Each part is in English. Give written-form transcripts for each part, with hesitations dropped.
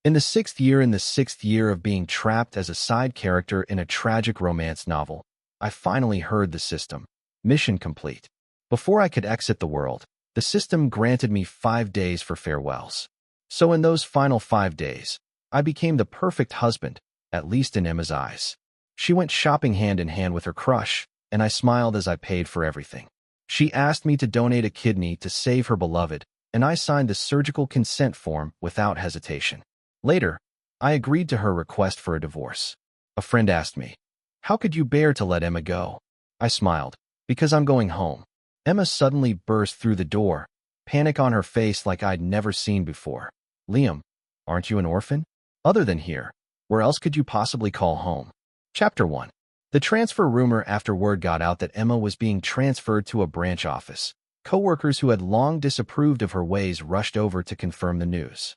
In the sixth year of being trapped as a side character in a tragic romance novel, I finally heard the system. Mission complete. Before I could exit the world, the system granted me 5 days for farewells. So in those final 5 days, I became the perfect husband, at least in Emma's eyes. She went shopping hand in hand with her crush, and I smiled as I paid for everything. She asked me to donate a kidney to save her beloved, and I signed the surgical consent form without hesitation. Later, I agreed to her request for a divorce. A friend asked me, "How could you bear to let Emma go?" I smiled, "Because I'm going home." Emma suddenly burst through the door, panic on her face like I'd never seen before. "Liam, aren't you an orphan? Other than here, where else could you possibly call home?" Chapter 1. The transfer rumor. After word got out that Emma was being transferred to a branch office, coworkers who had long disapproved of her ways rushed over to confirm the news.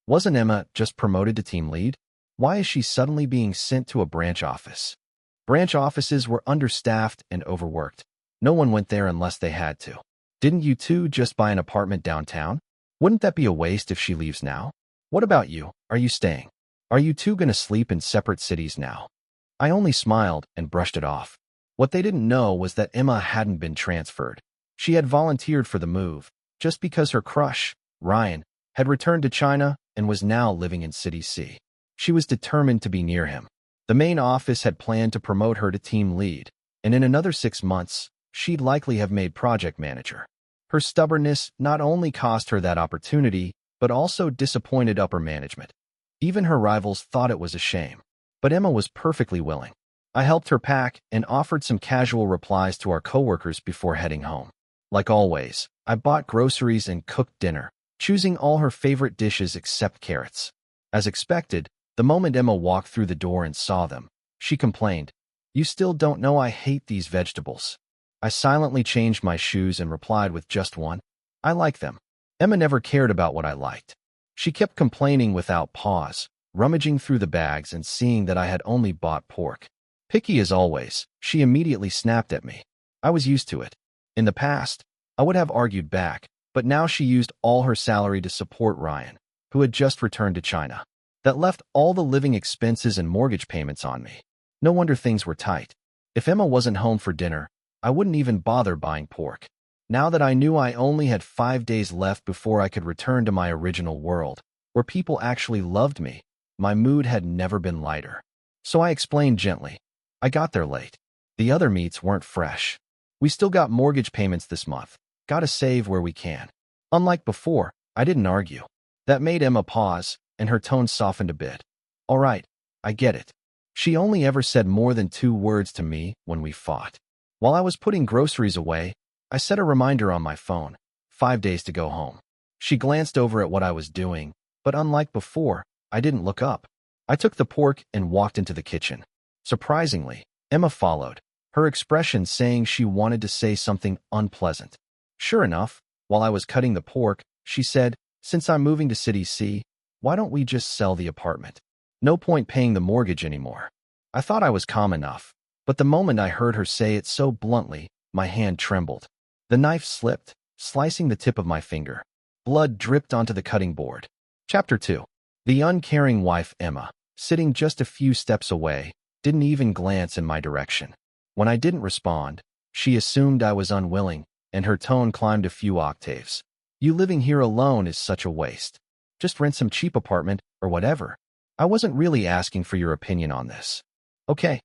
Wasn't Emma just promoted to team lead? Why is she suddenly being sent to a branch office? Branch offices were understaffed and overworked. No one went there unless they had to. Didn't you two just buy an apartment downtown? Wouldn't that be a waste if she leaves now? What about you? Are you staying? Are you two gonna sleep in separate cities now? I only smiled and brushed it off. What they didn't know was that Emma hadn't been transferred. She had volunteered for the move, just because her crush, Ryan, had returned to China and was now living in City C. She was determined to be near him. The main office had planned to promote her to team lead, and in another 6 months, she'd likely have made project manager. Her stubbornness not only cost her that opportunity, but also disappointed upper management. Even her rivals thought it was a shame. But Emma was perfectly willing. I helped her pack and offered some casual replies to our coworkers before heading home. Like always, I bought groceries and cooked dinner, choosing all her favorite dishes except carrots. As expected, the moment Emma walked through the door and saw them, she complained, "You still don't know I hate these vegetables." I silently changed my shoes and replied with just one, "I like them." Emma never cared about what I liked. She kept complaining without pause, rummaging through the bags and seeing that I had only bought pork. Picky as always, she immediately snapped at me. I was used to it. In the past, I would have argued back, but now she used all her salary to support Ryan, who had just returned to China. That left all the living expenses and mortgage payments on me. No wonder things were tight. If Emma wasn't home for dinner, I wouldn't even bother buying pork. Now that I knew I only had 5 days left before I could return to my original world, where people actually loved me, my mood had never been lighter. So I explained gently, "I got there late. The other meats weren't fresh. We still got mortgage payments this month. Gotta save where we can." Unlike before, I didn't argue. That made Emma pause, and her tone softened a bit. "All right, I get it." She only ever said more than 2 words to me when we fought. While I was putting groceries away, I set a reminder on my phone, 5 days to go home. She glanced over at what I was doing, but unlike before, I didn't look up. I took the pork and walked into the kitchen. Surprisingly, Emma followed, her expression saying she wanted to say something unpleasant. Sure enough, while I was cutting the pork, she said, "Since I'm moving to City C, why don't we just sell the apartment? No point paying the mortgage anymore." I thought I was calm enough, but the moment I heard her say it so bluntly, my hand trembled. The knife slipped, slicing the tip of my finger. Blood dripped onto the cutting board. Chapter 2. The uncaring wife Emma, sitting just a few steps away, didn't even glance in my direction. When I didn't respond, she assumed I was unwilling, and her tone climbed a few octaves. "You living here alone is such a waste. Just rent some cheap apartment or whatever. I wasn't really asking for your opinion on this." "Okay."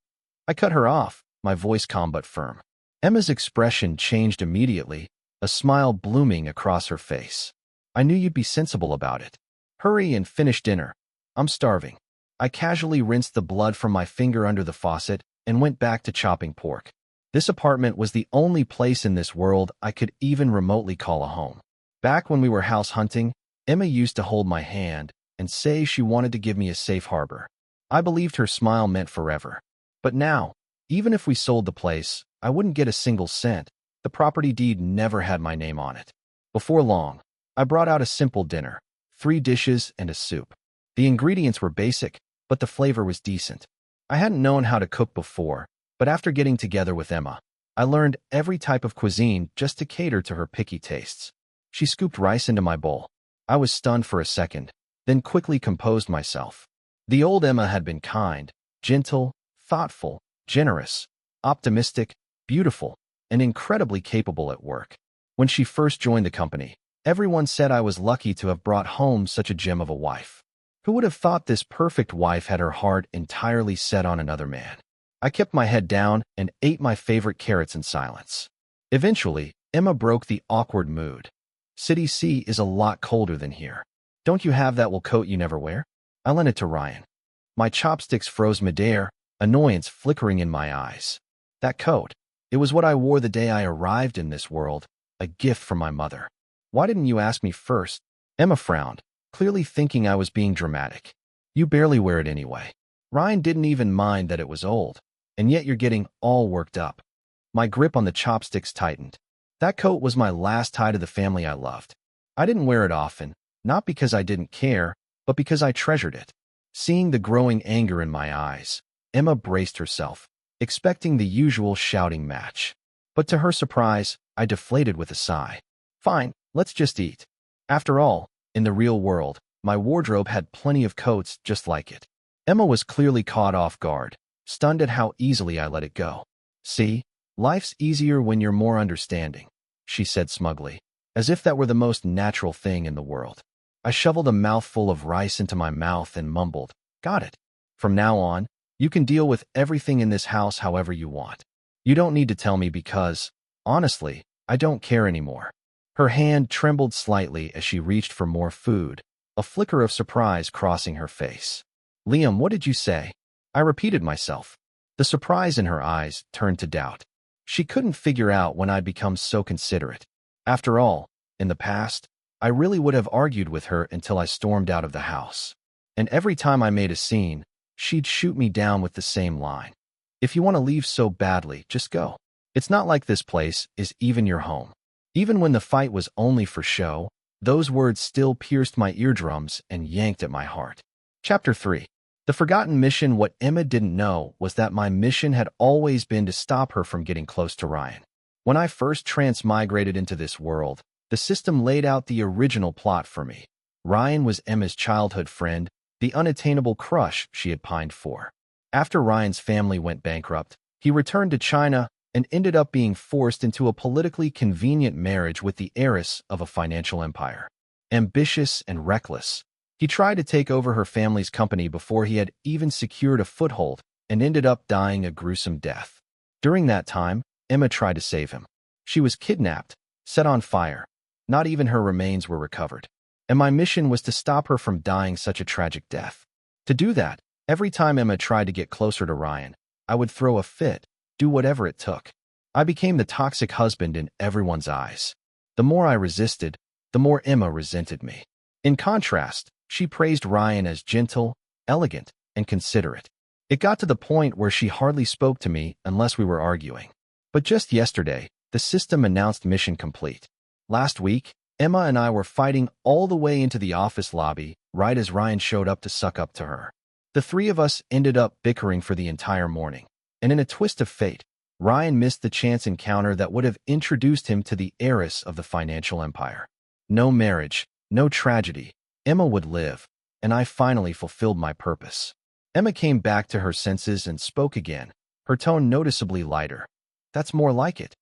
I cut her off, my voice calm but firm. Emma's expression changed immediately, a smile blooming across her face. "I knew you'd be sensible about it. Hurry and finish dinner. I'm starving." I casually rinsed the blood from my finger under the faucet and went back to chopping pork. This apartment was the only place in this world I could even remotely call a home. Back when we were house hunting, Emma used to hold my hand and say she wanted to give me a safe harbor. I believed her smile meant forever. But now, even if we sold the place, I wouldn't get a single cent. The property deed never had my name on it. Before long, I brought out a simple dinner, 3 dishes and a soup. The ingredients were basic, but the flavor was decent. I hadn't known how to cook before, but after getting together with Emma, I learned every type of cuisine just to cater to her picky tastes. She scooped rice into my bowl. I was stunned for a second. then quickly composed myself. The old Emma had been kind, gentle, thoughtful, generous, optimistic, beautiful, and incredibly capable at work. When she first joined the company, everyone said I was lucky to have brought home such a gem of a wife. Who would have thought this perfect wife had her heart entirely set on another man? I kept my head down and ate my favorite carrots in silence. Eventually, Emma broke the awkward mood. City C is a lot colder than here. Don't you have that wool coat you never wear? I lent it to Ryan. My chopsticks froze midair, annoyance flickering in my eyes. That coat. It was what I wore the day I arrived in this world, a gift from my mother. Why didn't you ask me first? Emma frowned, clearly thinking I was being dramatic. You barely wear it anyway. Ryan didn't even mind that it was old, and yet you're getting all worked up. My grip on the chopsticks tightened. That coat was my last tie to the family I loved. I didn't wear it often, not because I didn't care, but because I treasured it. Seeing the growing anger in my eyes, Emma braced herself, expecting the usual shouting match. But to her surprise, I deflated with a sigh. Fine, let's just eat. After all, in the real world, my wardrobe had plenty of coats just like it. Emma was clearly caught off guard, stunned at how easily I let it go. See, life's easier when you're more understanding, she said smugly, as if that were the most natural thing in the world. I shoveled a mouthful of rice into my mouth and mumbled, "Got it. From now on, you can deal with everything in this house however you want. You don't need to tell me because, honestly, I don't care anymore." Her hand trembled slightly as she reached for more food, a flicker of surprise crossing her face. "Liam, what did you say?" I repeated myself. The surprise in her eyes turned to doubt. She couldn't figure out when I'd become so considerate. After all, in the past, I really would have argued with her until I stormed out of the house. And every time I made a scene, she'd shoot me down with the same line. "If you want to leave so badly, just go. It's not like this place is even your home." Even when the fight was only for show, those words still pierced my eardrums and yanked at my heart. Chapter 3. The Forgotten Mission. What Emma didn't know was that my mission had always been to stop her from getting close to Ryan. When I first transmigrated into this world, the system laid out the original plot for me. Ryan was Emma's childhood friend, the unattainable crush she had pined for. After Ryan's family went bankrupt, he returned to China and ended up being forced into a politically convenient marriage with the heiress of a financial empire. Ambitious and reckless, he tried to take over her family's company before he had even secured a foothold and ended up dying a gruesome death. During that time, Emma tried to save him. She was kidnapped, set on fire. Not even her remains were recovered. And my mission was to stop her from dying such a tragic death. To do that, every time Emma tried to get closer to Ryan, I would throw a fit, do whatever it took. I became the toxic husband in everyone's eyes. The more I resisted, the more Emma resented me. In contrast, she praised Ryan as gentle, elegant, and considerate. It got to the point where she hardly spoke to me unless we were arguing. But just yesterday, the system announced mission complete. Last week, Emma and I were fighting all the way into the office lobby right as Ryan showed up to suck up to her. The three of us ended up bickering for the entire morning. And in a twist of fate, Ryan missed the chance encounter that would have introduced him to the heiress of the financial empire. No marriage, no tragedy. Emma would live, and I finally fulfilled my purpose. Emma came back to her senses and spoke again, her tone noticeably lighter. "That's more like it."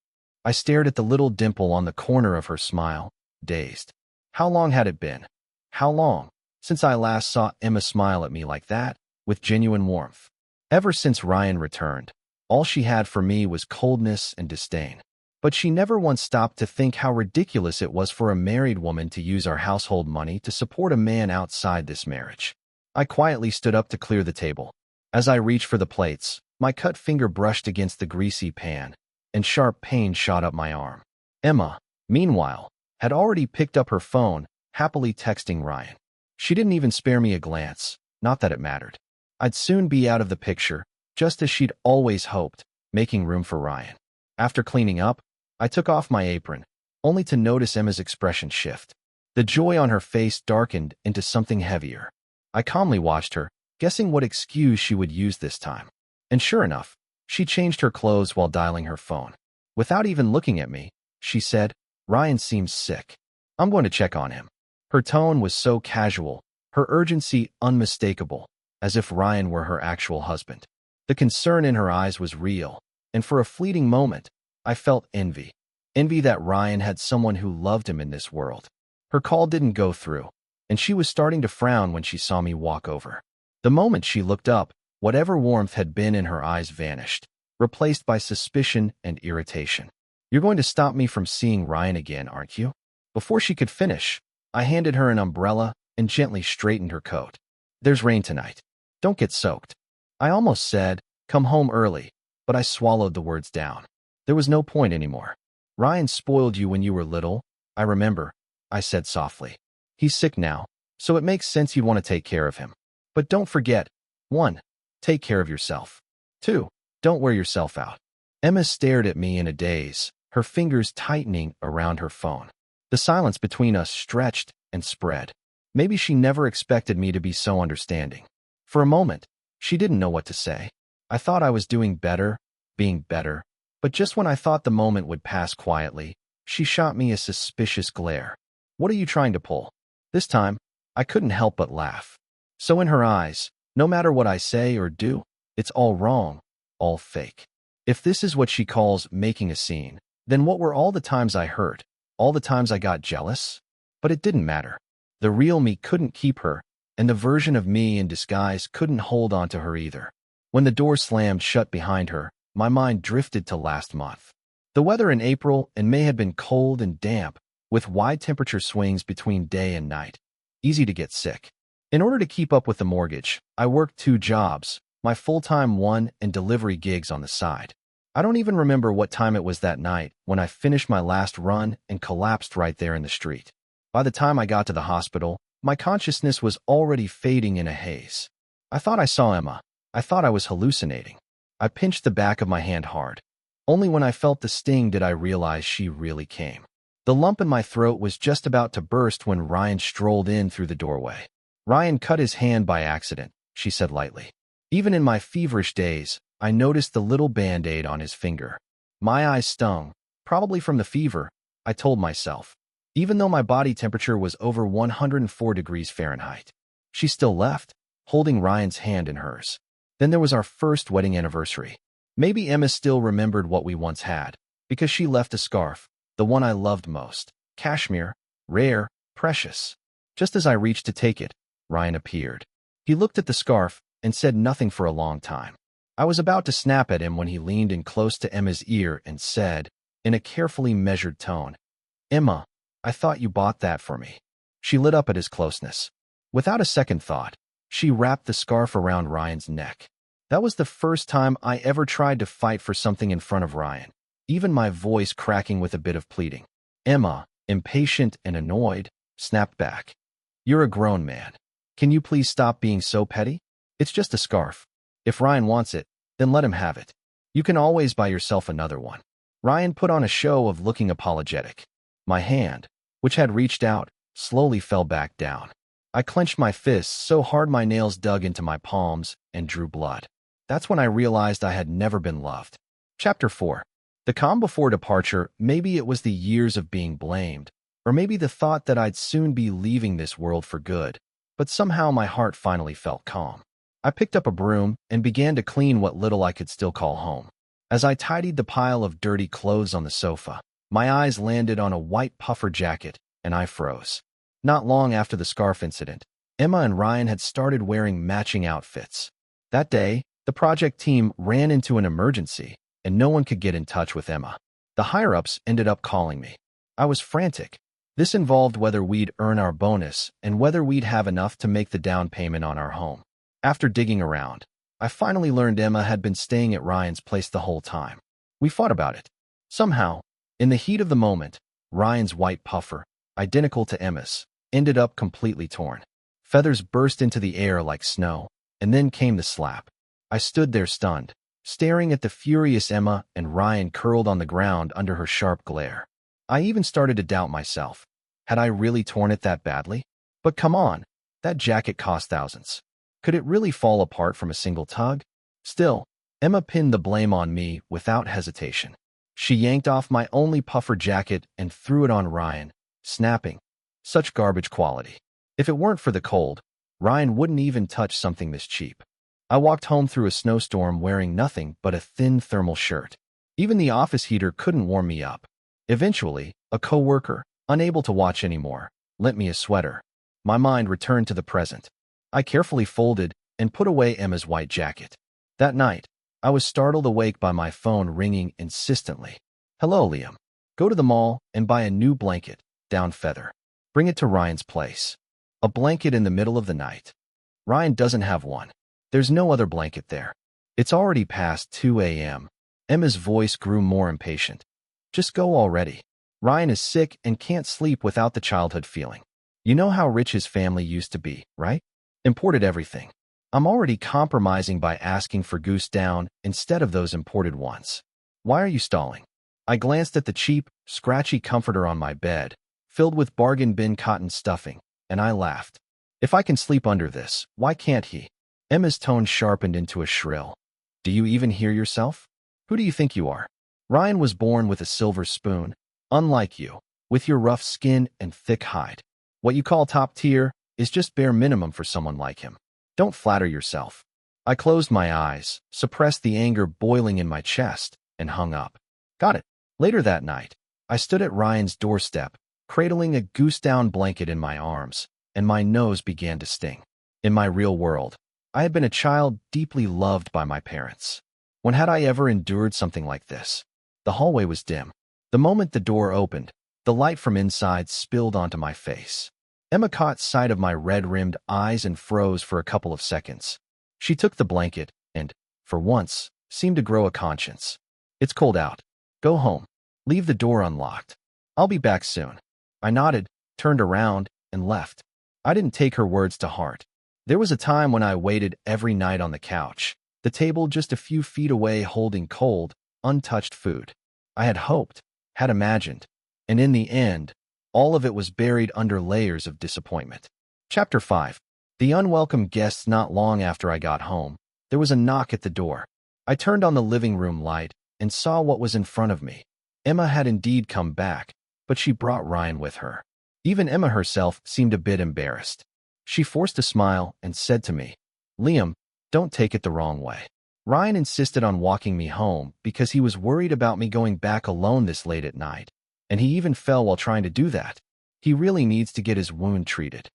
I stared at the little dimple on the corner of her smile, dazed. How long had it been? How long since I last saw Emma smile at me like that, with genuine warmth? Ever since Ryan returned, all she had for me was coldness and disdain. But she never once stopped to think how ridiculous it was for a married woman to use our household money to support a man outside this marriage. I quietly stood up to clear the table. As I reached for the plates, my cut finger brushed against the greasy pan, and sharp pain shot up my arm. Emma, meanwhile, had already picked up her phone, happily texting Ryan. She didn't even spare me a glance, not that it mattered. I'd soon be out of the picture, just as she'd always hoped, making room for Ryan. After cleaning up, I took off my apron, only to notice Emma's expression shift. The joy on her face darkened into something heavier. I calmly watched her, guessing what excuse she would use this time. And sure enough, she changed her clothes while dialing her phone. Without even looking at me, she said, "Ryan seems sick. I'm going to check on him." Her tone was so casual, her urgency unmistakable, as if Ryan were her actual husband. The concern in her eyes was real, and for a fleeting moment, I felt envy. Envy that Ryan had someone who loved him in this world. Her call didn't go through, and she was starting to frown when she saw me walk over. The moment she looked up, whatever warmth had been in her eyes vanished, replaced by suspicion and irritation. "You're going to stop me from seeing Ryan again, aren't you?" Before she could finish, I handed her an umbrella and gently straightened her coat. "There's rain tonight. Don't get soaked." I almost said, "Come home early," but I swallowed the words down. There was no point anymore. "Ryan spoiled you when you were little, I remember," I said softly. "He's sick now, so it makes sense you'd want to take care of him. But don't forget, 1. Take care of yourself. 2. Don't wear yourself out." Emma stared at me in a daze, her fingers tightening around her phone. The silence between us stretched and spread. Maybe she never expected me to be so understanding. For a moment, she didn't know what to say. I thought I was doing better, being better, but just when I thought the moment would pass quietly, she shot me a suspicious glare. "What are you trying to pull?" This time, I couldn't help but laugh. So in her eyes, no matter what I say or do, it's all wrong, all fake. If this is what she calls making a scene, then what were all the times I hurt, all the times I got jealous? But it didn't matter. The real me couldn't keep her, and the version of me in disguise couldn't hold on to her either. When the door slammed shut behind her, my mind drifted to last month. The weather in April and May had been cold and damp, with wide temperature swings between day and night. Easy to get sick. In order to keep up with the mortgage, I worked 2 jobs, my full-time one and delivery gigs on the side. I don't even remember what time it was that night when I finished my last run and collapsed right there in the street. By the time I got to the hospital, my consciousness was already fading in a haze. I thought I saw Emma. I thought I was hallucinating. I pinched the back of my hand hard. Only when I felt the sting did I realize she really came. The lump in my throat was just about to burst when Ryan strolled in through the doorway. "Ryan cut his hand by accident," she said lightly. Even in my feverish days, I noticed the little band-aid on his finger. My eyes stung, probably from the fever, I told myself, even though my body temperature was over 104 degrees Fahrenheit. She still left, holding Ryan's hand in hers. Then there was our first wedding anniversary. Maybe Emma still remembered what we once had, because she left a scarf, the one I loved most, cashmere, rare, precious. Just as I reached to take it, Ryan appeared. He looked at the scarf and said nothing for a long time. I was about to snap at him when he leaned in close to Emma's ear and said, in a carefully measured tone, "Emma, I thought you bought that for me." She lit up at his closeness. Without a second thought, she wrapped the scarf around Ryan's neck. That was the first time I ever tried to fight for something in front of Ryan, even my voice cracking with a bit of pleading. Emma, impatient and annoyed, snapped back. "You're a grown man. Can you please stop being so petty? It's just a scarf. If Ryan wants it, then let him have it. You can always buy yourself another one." Ryan put on a show of looking apologetic. My hand, which had reached out, slowly fell back down. I clenched my fists so hard my nails dug into my palms and drew blood. That's when I realized I had never been loved. Chapter 4. The calm before departure, maybe it was the years of being blamed, or maybe the thought that I'd soon be leaving this world for good, but somehow my heart finally felt calm. I picked up a broom and began to clean what little I could still call home. As I tidied the pile of dirty clothes on the sofa, my eyes landed on a white puffer jacket, and I froze. Not long after the scarf incident, Emma and Ryan had started wearing matching outfits. That day, the project team ran into an emergency, and no one could get in touch with Emma. The higher-ups ended up calling me. I was frantic. This involved whether we'd earn our bonus and whether we'd have enough to make the down payment on our home. After digging around, I finally learned Emma had been staying at Ryan's place the whole time. We fought about it. Somehow, in the heat of the moment, Ryan's white puffer, identical to Emma's, ended up completely torn. Feathers burst into the air like snow, and then came the slap. I stood there stunned, staring at the furious Emma and Ryan curled on the ground under her sharp glare. I even started to doubt myself. Had I really torn it that badly? But come on, that jacket cost thousands. Could it really fall apart from a single tug? Still, Emma pinned the blame on me without hesitation. She yanked off my only puffer jacket and threw it on Ryan, snapping. Such garbage quality. If it weren't for the cold, Ryan wouldn't even touch something this cheap. I walked home through a snowstorm wearing nothing but a thin thermal shirt. Even the office heater couldn't warm me up. Eventually, a coworker, unable to watch anymore, lent me a sweater. My mind returned to the present. I carefully folded and put away Emma's white jacket. That night, I was startled awake by my phone ringing insistently. "Hello, Liam. Go to the mall and buy a new blanket, down feather. Bring it to Ryan's place." A blanket in the middle of the night. Ryan doesn't have one. There's no other blanket there. It's already past 2 a.m. Emma's voice grew more impatient. "Just go already. Ryan is sick and can't sleep without the childhood feeling. You know how rich his family used to be, right? Imported everything. I'm already compromising by asking for goose down instead of those imported ones. Why are you stalling?" I glanced at the cheap, scratchy comforter on my bed, filled with bargain bin cotton stuffing, and I laughed. If I can sleep under this, why can't he? Emma's tone sharpened into a shrill. "Do you even hear yourself? Who do you think you are? Ryan was born with a silver spoon, unlike you, with your rough skin and thick hide. What you call top tier is just bare minimum for someone like him. Don't flatter yourself." I closed my eyes, suppressed the anger boiling in my chest, and hung up. Got it. Later that night, I stood at Ryan's doorstep, cradling a goose-down blanket in my arms, and my nose began to sting. In my real world, I had been a child deeply loved by my parents. When had I ever endured something like this? The hallway was dim. The moment the door opened, the light from inside spilled onto my face. Emma caught sight of my red-rimmed eyes and froze for a couple of seconds. She took the blanket and, for once, seemed to grow a conscience. "It's cold out. Go home. Leave the door unlocked. I'll be back soon." I nodded, turned around, and left. I didn't take her words to heart. There was a time when I waited every night on the couch, the table just a few feet away holding cold, untouched food. I had hoped, had imagined, and in the end, all of it was buried under layers of disappointment. Chapter 5. The unwelcome guests. Not long after I got home, there was a knock at the door. I turned on the living room light and saw what was in front of me. Emma had indeed come back, but she brought Ryan with her. Even Emma herself seemed a bit embarrassed. She forced a smile and said to me, "Liam, don't take it the wrong way. Ryan insisted on walking me home because he was worried about me going back alone this late at night, and he even fell while trying to do that. He really needs to get his wound treated."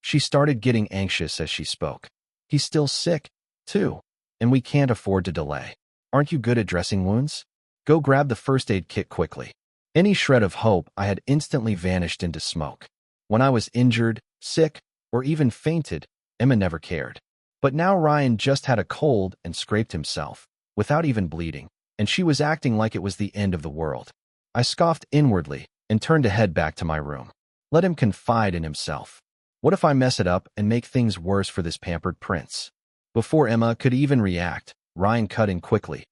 She started getting anxious as she spoke. "He's still sick, too, and we can't afford to delay. Aren't you good at dressing wounds? Go grab the first aid kit quickly." Any shred of hope I had instantly vanished into smoke. When I was injured, sick, or even fainted, Emma never cared. But now Ryan just had a cold and scraped himself, without even bleeding, and she was acting like it was the end of the world. I scoffed inwardly and turned to head back to my room. Let him confide in himself. What if I mess it up and make things worse for this pampered prince? Before Emma could even react, Ryan cut in quickly.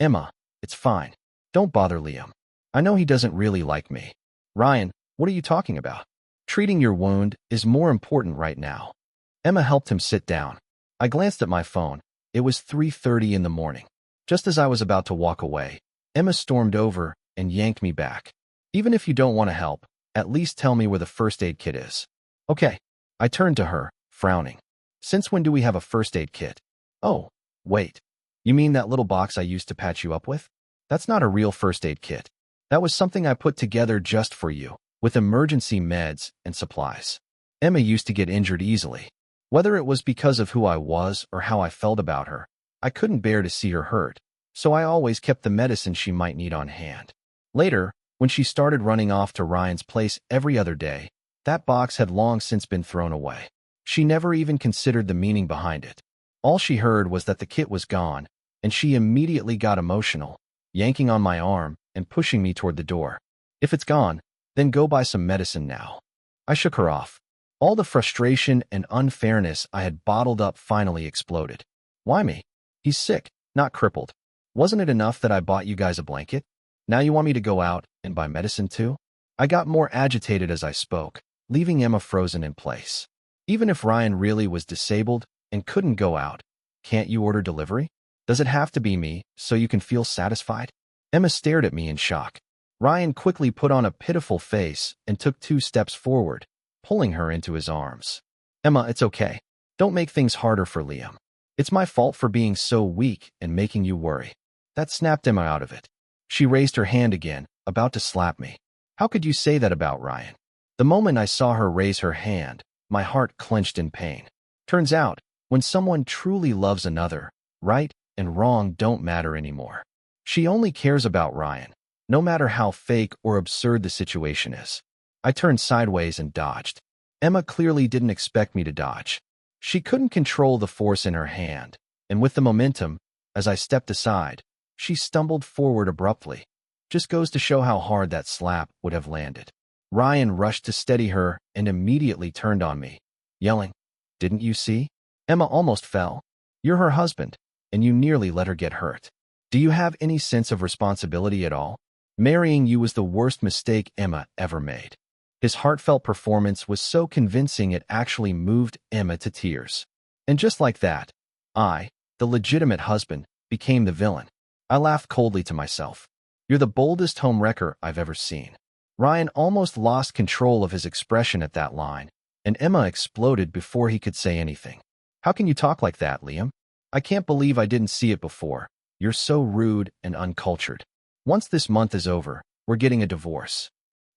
"Emma, it's fine. Don't bother Liam. I know he doesn't really like me." "Ryan, what are you talking about? Treating your wound is more important right now." Emma helped him sit down. I glanced at my phone. It was 3:30 in the morning. Just as I was about to walk away, Emma stormed over and yanked me back. "Even if you don't want to help, at least tell me where the first aid kit is." "Okay." I turned to her, frowning. "Since when do we have a first aid kit?" "Oh, wait. You mean that little box I used to patch you up with? That's not a real first aid kit. That was something I put together just for you, with emergency meds and supplies." Emma used to get injured easily. Whether it was because of who I was or how I felt about her, I couldn't bear to see her hurt, so I always kept the medicine she might need on hand. Later, when she started running off to Ryan's place every other day, that box had long since been thrown away. She never even considered the meaning behind it. All she heard was that the kit was gone, and she immediately got emotional, yanking on my arm and pushing me toward the door. "If it's gone, then go buy some medicine now." I shook her off. All the frustration and unfairness I had bottled up finally exploded. "Why me? He's sick, not crippled. Wasn't it enough that I bought you guys a blanket? Now you want me to go out and buy medicine too?" I got more agitated as I spoke, leaving Emma frozen in place. Even if Ryan really was disabled and couldn't go out, can't you order delivery? Does it have to be me so you can feel satisfied? Emma stared at me in shock. Ryan quickly put on a pitiful face and took 2 steps forward, pulling her into his arms. "Emma, it's okay. Don't make things harder for Liam. It's my fault for being so weak and making you worry. That snapped Emma out of it. She raised her hand again, about to slap me. How could you say that about Ryan? The moment I saw her raise her hand, my heart clenched in pain. Turns out, when someone truly loves another, right and wrong don't matter anymore. She only cares about Ryan, no matter how fake or absurd the situation is. I turned sideways and dodged. Emma clearly didn't expect me to dodge. She couldn't control the force in her hand, and with the momentum, as I stepped aside, she stumbled forward abruptly. Just goes to show how hard that slap would have landed. Ryan rushed to steady her and immediately turned on me, yelling, "Didn't you see? Emma almost fell. You're her husband, and you nearly let her get hurt. Do you have any sense of responsibility at all? Marrying you was the worst mistake Emma ever made." His heartfelt performance was so convincing it actually moved Emma to tears. And just like that, I, the legitimate husband, became the villain. I laughed coldly to myself. You're the boldest homewrecker I've ever seen. Ryan almost lost control of his expression at that line, and Emma exploded before he could say anything. How can you talk like that, Liam? I can't believe I didn't see it before. You're so rude and uncultured. Once this month is over, we're getting a divorce.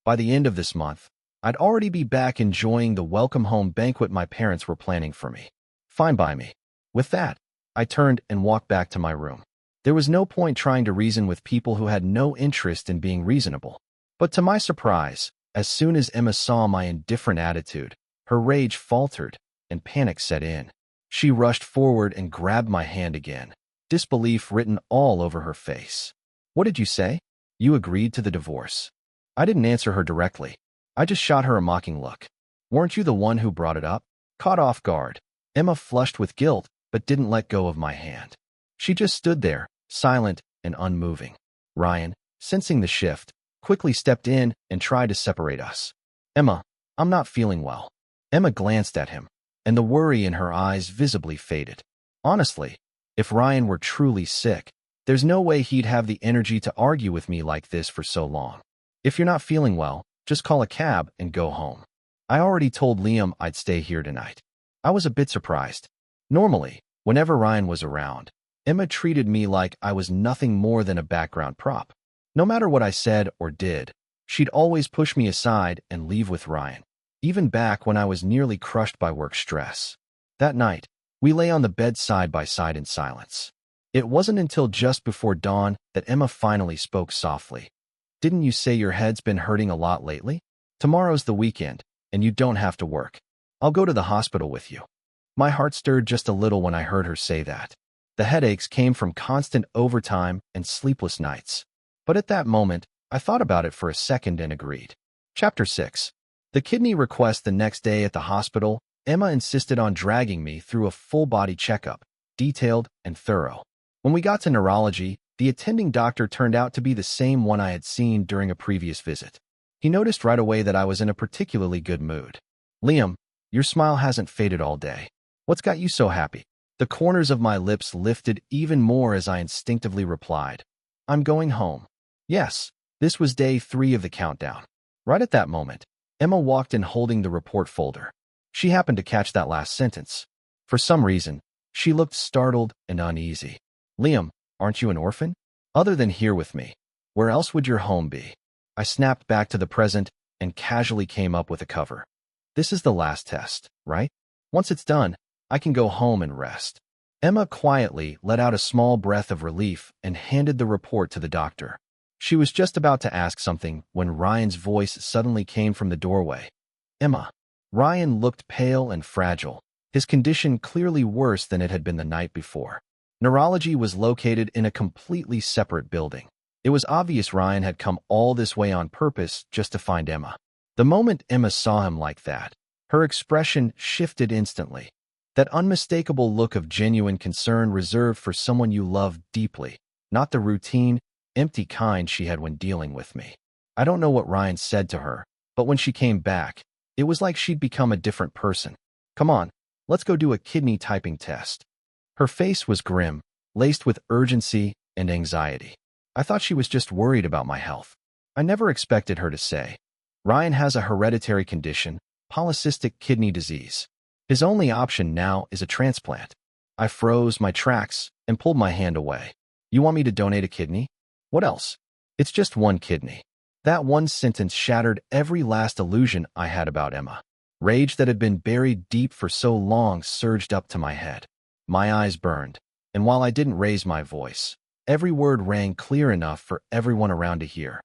By the end of this month, I'd already be back enjoying the welcome home banquet my parents were planning for me. Fine by me. With that, I turned and walked back to my room. There was no point trying to reason with people who had no interest in being reasonable. But to my surprise, as soon as Emma saw my indifferent attitude, her rage faltered and panic set in. She rushed forward and grabbed my hand again, disbelief written all over her face. What did you say? You agreed to the divorce. I didn't answer her directly. I just shot her a mocking look. Weren't you the one who brought it up? Caught off guard, Emma flushed with guilt but didn't let go of my hand. She just stood there, silent and unmoving. Ryan, sensing the shift, quickly stepped in and tried to separate us. Emma, I'm not feeling well. Emma glanced at him, and the worry in her eyes visibly faded. Honestly, if Ryan were truly sick, there's no way he'd have the energy to argue with me like this for so long. If you're not feeling well, just call a cab and go home. I already told Liam I'd stay here tonight. I was a bit surprised. Normally, whenever Ryan was around, Emma treated me like I was nothing more than a background prop. No matter what I said or did, she'd always push me aside and leave with Ryan, even back when I was nearly crushed by work stress. That night, we lay on the bed side by side in silence. It wasn't until just before dawn that Emma finally spoke softly. Didn't you say your head's been hurting a lot lately? Tomorrow's the weekend, and you don't have to work. I'll go to the hospital with you. My heart stirred just a little when I heard her say that. The headaches came from constant overtime and sleepless nights. But at that moment, I thought about it for a second and agreed. Chapter 6. The kidney request the next day at the hospital, Emma insisted on dragging me through a full-body checkup, detailed and thorough. When we got to neurology, the attending doctor turned out to be the same one I had seen during a previous visit. He noticed right away that I was in a particularly good mood. Liam, your smile hasn't faded all day. What's got you so happy? The corners of my lips lifted even more as I instinctively replied, I'm going home. Yes, this was day 3 of the countdown. Right at that moment, Emma walked in holding the report folder. She happened to catch that last sentence. For some reason, she looked startled and uneasy. Liam, aren't you an orphan? Other than here with me, where else would your home be? I snapped back to the present and casually came up with a cover. This is the last test, right? Once it's done, I can go home and rest. Emma quietly let out a small breath of relief and handed the report to the doctor. She was just about to ask something when Ryan's voice suddenly came from the doorway. Emma. Ryan looked pale and fragile, his condition clearly worse than it had been the night before. Neurology was located in a completely separate building. It was obvious Ryan had come all this way on purpose just to find Emma. The moment Emma saw him like that, her expression shifted instantly. That unmistakable look of genuine concern reserved for someone you love deeply, not the routine, empty kind she had when dealing with me. I don't know what Ryan said to her, but when she came back, it was like she'd become a different person. Come on, let's go do a kidney typing test. Her face was grim, laced with urgency and anxiety. I thought she was just worried about my health. I never expected her to say, Ryan has a hereditary condition, polycystic kidney disease. His only option now is a transplant. I froze my tracks and pulled my hand away. You want me to donate a kidney? What else? It's just one kidney. That one sentence shattered every last illusion I had about Emma. Rage that had been buried deep for so long surged up to my head. My eyes burned, and while I didn't raise my voice, every word rang clear enough for everyone around to hear.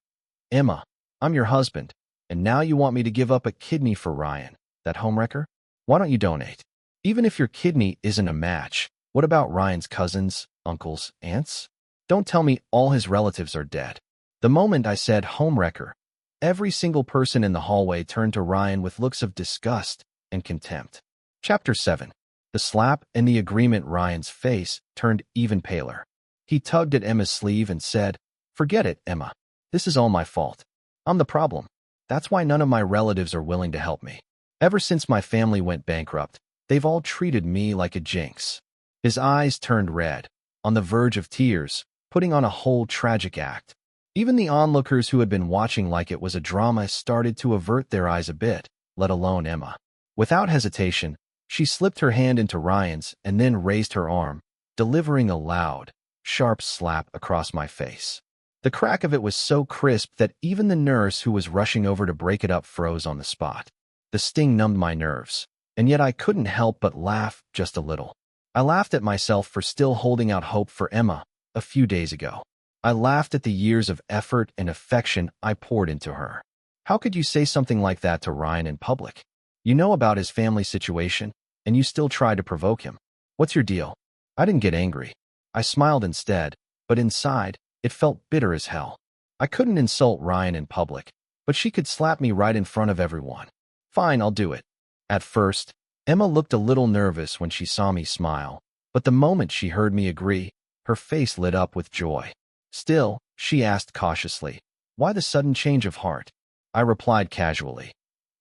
Emma, I'm your husband, and now you want me to give up a kidney for Ryan, that homewrecker? Why don't you donate? Even if your kidney isn't a match, what about Ryan's cousins, uncles, aunts? Don't tell me all his relatives are dead. The moment I said homewrecker, every single person in the hallway turned to Ryan with looks of disgust and contempt. Chapter 7. The slap and the agreement. Ryan's face turned even paler. He tugged at Emma's sleeve and said, "Forget it, Emma. This is all my fault. I'm the problem. That's why none of my relatives are willing to help me. Ever since my family went bankrupt, they've all treated me like a jinx." His eyes turned red, on the verge of tears, putting on a whole tragic act. Even the onlookers who had been watching like it was a drama started to avert their eyes a bit, let alone Emma. Without hesitation, she slipped her hand into Ryan's and then raised her arm, delivering a loud, sharp slap across my face. The crack of it was so crisp that even the nurse who was rushing over to break it up froze on the spot. The sting numbed my nerves, and yet I couldn't help but laugh just a little. I laughed at myself for still holding out hope for Emma a few days ago. I laughed at the years of effort and affection I poured into her. How could you say something like that to Ryan in public? You know about his family situation, and you still try to provoke him. What's your deal? I didn't get angry. I smiled instead, but inside, it felt bitter as hell. I couldn't insult Ryan in public, but she could slap me right in front of everyone. Fine, I'll do it. At first, Emma looked a little nervous when she saw me smile, but the moment she heard me agree, her face lit up with joy. Still, she asked cautiously, "Why the sudden change of heart?" I replied casually,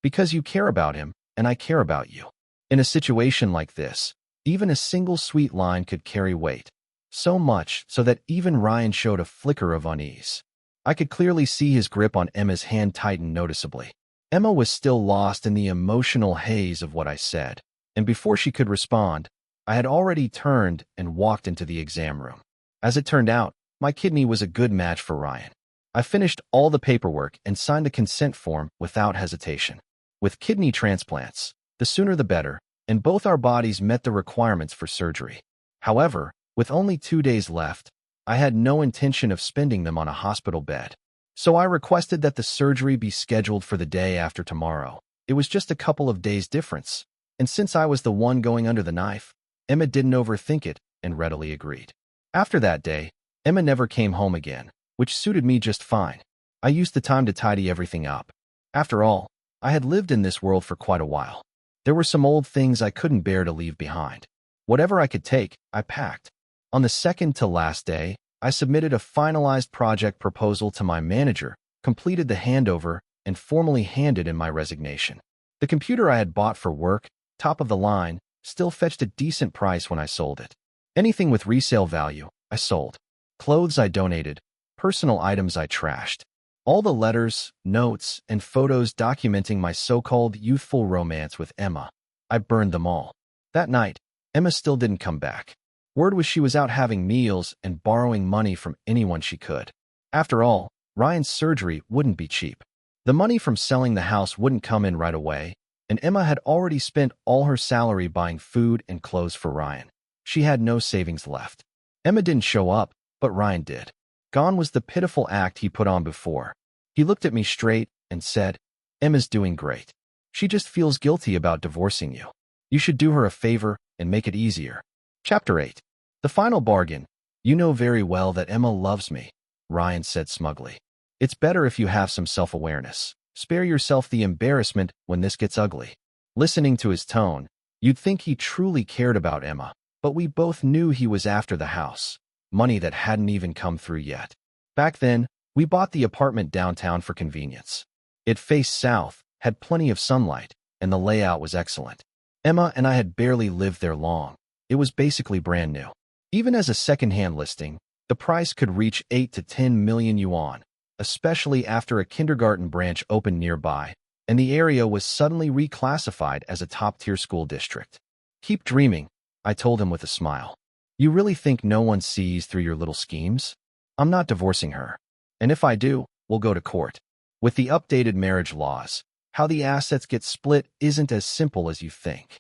"Because you care about him, and I care about you." In a situation like this, even a single sweet line could carry weight. So much so that even Ryan showed a flicker of unease. I could clearly see his grip on Emma's hand tighten noticeably. Emma was still lost in the emotional haze of what I said, and before she could respond, I had already turned and walked into the exam room. As it turned out, my kidney was a good match for Ryan. I finished all the paperwork and signed a consent form without hesitation. With kidney transplants, the sooner the better, and both our bodies met the requirements for surgery. However, with only 2 days left, I had no intention of spending them on a hospital bed. So I requested that the surgery be scheduled for the day after tomorrow. It was just a couple of days difference, and since I was the one going under the knife, Emma didn't overthink it and readily agreed. After that day, Emma never came home again, which suited me just fine. I used the time to tidy everything up. After all, I had lived in this world for quite a while. There were some old things I couldn't bear to leave behind. Whatever I could take, I packed. On the second to last day, I submitted a finalized project proposal to my manager, completed the handover, and formally handed in my resignation. The computer I had bought for work, top of the line, still fetched a decent price when I sold it. Anything with resale value, I sold. Clothes I donated, personal items I trashed. All the letters, notes, and photos documenting my so-called youthful romance with Emma, I burned them all. That night, Emma still didn't come back. Word was she was out having meals and borrowing money from anyone she could. After all, Ryan's surgery wouldn't be cheap. The money from selling the house wouldn't come in right away, and Emma had already spent all her salary buying food and clothes for Ryan. She had no savings left. Emma didn't show up, but Ryan did. Gone was the pitiful act he put on before. He looked at me straight and said, "Emma's doing great. She just feels guilty about divorcing you. You should do her a favor and make it easier." Chapter 8. The final bargain. "You know very well that Emma loves me," Ryan said smugly. "It's better if you have some self-awareness. Spare yourself the embarrassment when this gets ugly." Listening to his tone, you'd think he truly cared about Emma, but we both knew he was after the house. Money that hadn't even come through yet. Back then, we bought the apartment downtown for convenience. It faced south, had plenty of sunlight, and the layout was excellent. Emma and I had barely lived there long. It was basically brand new. Even as a second-hand listing, the price could reach 8 to 10 million yuan, especially after a kindergarten branch opened nearby, and the area was suddenly reclassified as a top-tier school district. Keep dreaming, I told him with a smile. You really think no one sees through your little schemes? I'm not divorcing her. And if I do, we'll go to court. With the updated marriage laws, how the assets get split isn't as simple as you think.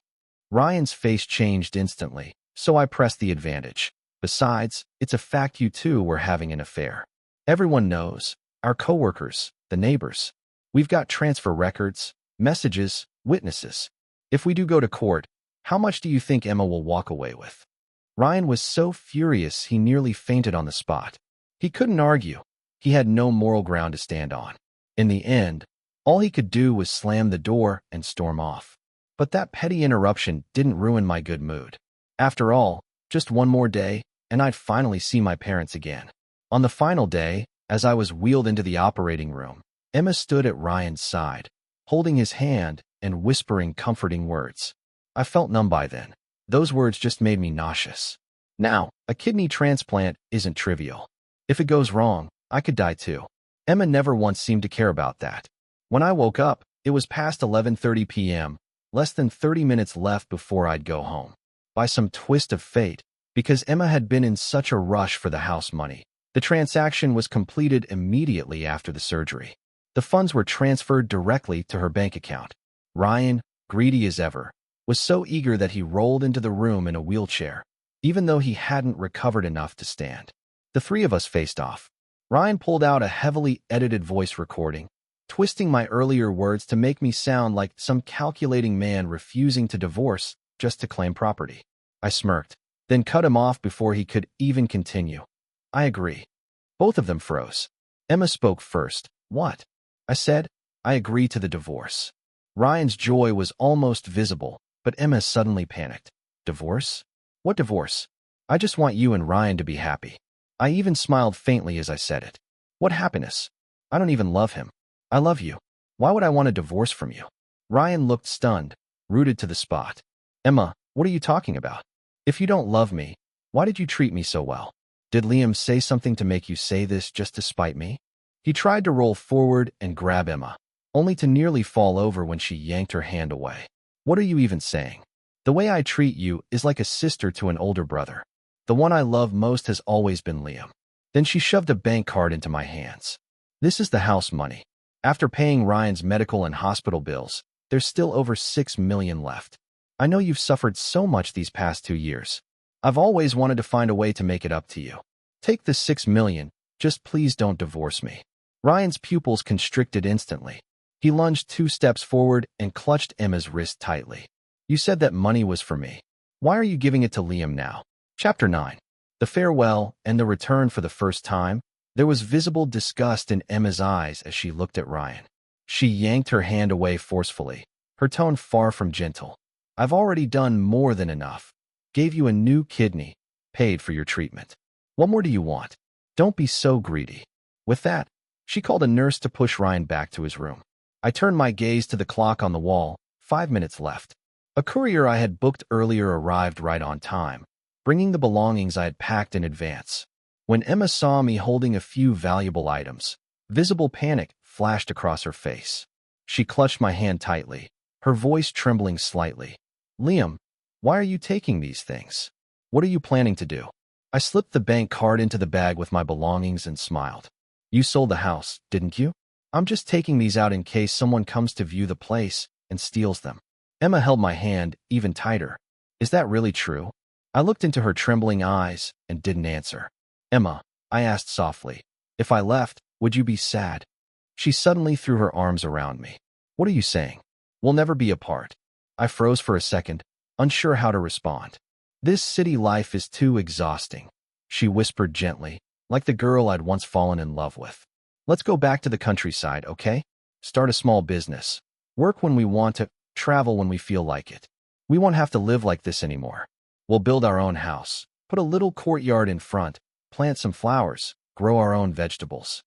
Ryan's face changed instantly, so I pressed the advantage. Besides, it's a fact you two were having an affair. Everyone knows. Our coworkers, the neighbors. We've got transfer records, messages, witnesses. If we do go to court, how much do you think Emma will walk away with? Ryan was so furious he nearly fainted on the spot. He couldn't argue. He had no moral ground to stand on. In the end, all he could do was slam the door and storm off. But that petty interruption didn't ruin my good mood. After all, just one more day, and I'd finally see my parents again. On the final day, as I was wheeled into the operating room, Emma stood at Ryan's side, holding his hand and whispering comforting words. I felt numb by then. Those words just made me nauseous. Now, a kidney transplant isn't trivial. If it goes wrong, I could die too. Emma never once seemed to care about that. When I woke up, it was past 11:30 p.m., less than 30 minutes left before I'd go home. By some twist of fate, because Emma had been in such a rush for the house money, the transaction was completed immediately after the surgery. The funds were transferred directly to her bank account. Ryan, greedy as ever, was so eager that he rolled into the room in a wheelchair, even though he hadn't recovered enough to stand. The three of us faced off. Ryan pulled out a heavily edited voice recording, twisting my earlier words to make me sound like some calculating man refusing to divorce just to claim property. I smirked, then cut him off before he could even continue. I agree. Both of them froze. Emma spoke first. What? I said, I agree to the divorce. Ryan's joy was almost visible, but Emma suddenly panicked. Divorce? What divorce? I just want you and Ryan to be happy. I even smiled faintly as I said it. What happiness? I don't even love him. I love you. Why would I want a divorce from you? Ryan looked stunned, rooted to the spot. Emma, what are you talking about? If you don't love me, why did you treat me so well? Did Liam say something to make you say this just to spite me? He tried to roll forward and grab Emma, only to nearly fall over when she yanked her hand away. What are you even saying? The way I treat you is like a sister to an older brother. The one I love most has always been Liam. Then she shoved a bank card into my hands. This is the house money. After paying Ryan's medical and hospital bills, there's still over $6 million left. I know you've suffered so much these past 2 years. I've always wanted to find a way to make it up to you. Take the $6 million, just please don't divorce me. Ryan's pupils constricted instantly. He lunged 2 steps forward and clutched Emma's wrist tightly. You said that money was for me. Why are you giving it to Liam now? Chapter 9. The farewell and the return. For the first time, there was visible disgust in Emma's eyes as she looked at Ryan. She yanked her hand away forcefully, her tone far from gentle. I've already done more than enough. Gave you a new kidney, paid for your treatment. What more do you want? Don't be so greedy. With that, she called a nurse to push Ryan back to his room. I turned my gaze to the clock on the wall, 5 minutes left. A courier I had booked earlier arrived right on time, bringing the belongings I had packed in advance. When Emma saw me holding a few valuable items, visible panic flashed across her face. She clutched my hand tightly, her voice trembling slightly. Liam, why are you taking these things? What are you planning to do? I slipped the bank card into the bag with my belongings and smiled. You sold the house, didn't you? I'm just taking these out in case someone comes to view the place and steals them. Emma held my hand even tighter. Is that really true? I looked into her trembling eyes and didn't answer. Emma, I asked softly, if I left, would you be sad? She suddenly threw her arms around me. What are you saying? We'll never be apart. I froze for a second, unsure how to respond. This city life is too exhausting, she whispered gently, like the girl I'd once fallen in love with. Let's go back to the countryside, okay? Start a small business. Work when we want to, travel when we feel like it. We won't have to live like this anymore. We'll build our own house, put a little courtyard in front, plant some flowers, grow our own vegetables.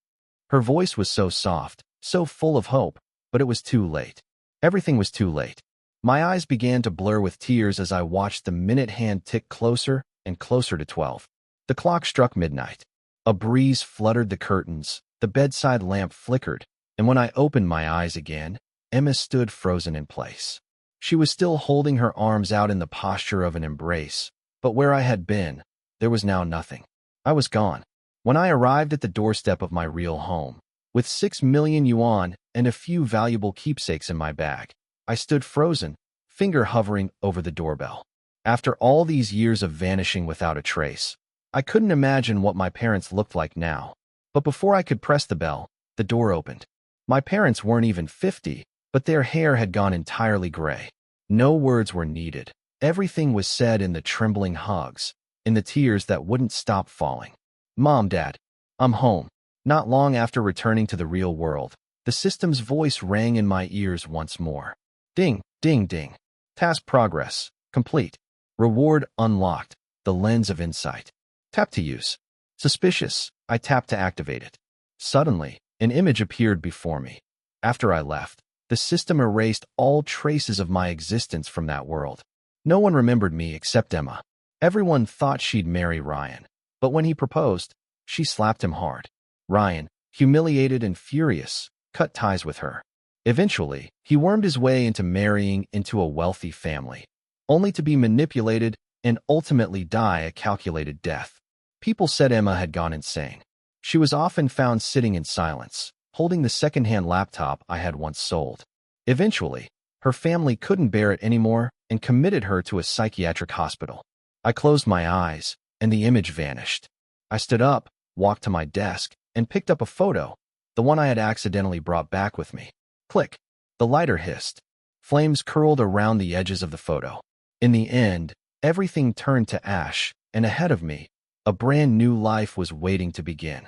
Her voice was so soft, so full of hope, but it was too late. Everything was too late. My eyes began to blur with tears as I watched the minute hand tick closer and closer to 12. The clock struck midnight. A breeze fluttered the curtains, the bedside lamp flickered, and when I opened my eyes again, Emma stood frozen in place. She was still holding her arms out in the posture of an embrace, but where I had been, there was now nothing. I was gone. When I arrived at the doorstep of my real home, with 6 million yuan and a few valuable keepsakes in my bag, I stood frozen, finger hovering over the doorbell. After all these years of vanishing without a trace, I couldn't imagine what my parents looked like now. But before I could press the bell, the door opened. My parents weren't even 50, but their hair had gone entirely gray. No words were needed. Everything was said in the trembling hugs, in the tears that wouldn't stop falling. Mom, Dad, I'm home. Not long after returning to the real world, the system's voice rang in my ears once more. Ding, ding, ding. Task progress. Complete. Reward unlocked. The lens of insight. Tap to use. Suspicious. I tapped to activate it. Suddenly, an image appeared before me. After I left, the system erased all traces of my existence from that world. No one remembered me except Emma. Everyone thought she'd marry Ryan, but when he proposed, she slapped him hard. Ryan, humiliated and furious, cut ties with her. Eventually, he wormed his way into marrying into a wealthy family, only to be manipulated and ultimately die a calculated death. People said Emma had gone insane. She was often found sitting in silence, holding the second-hand laptop I had once sold. Eventually, her family couldn't bear it anymore and committed her to a psychiatric hospital. I closed my eyes, and the image vanished. I stood up, walked to my desk, and picked up a photo, the one I had accidentally brought back with me. Click. The lighter hissed. Flames curled around the edges of the photo. In the end, everything turned to ash, and ahead of me, a brand new life was waiting to begin.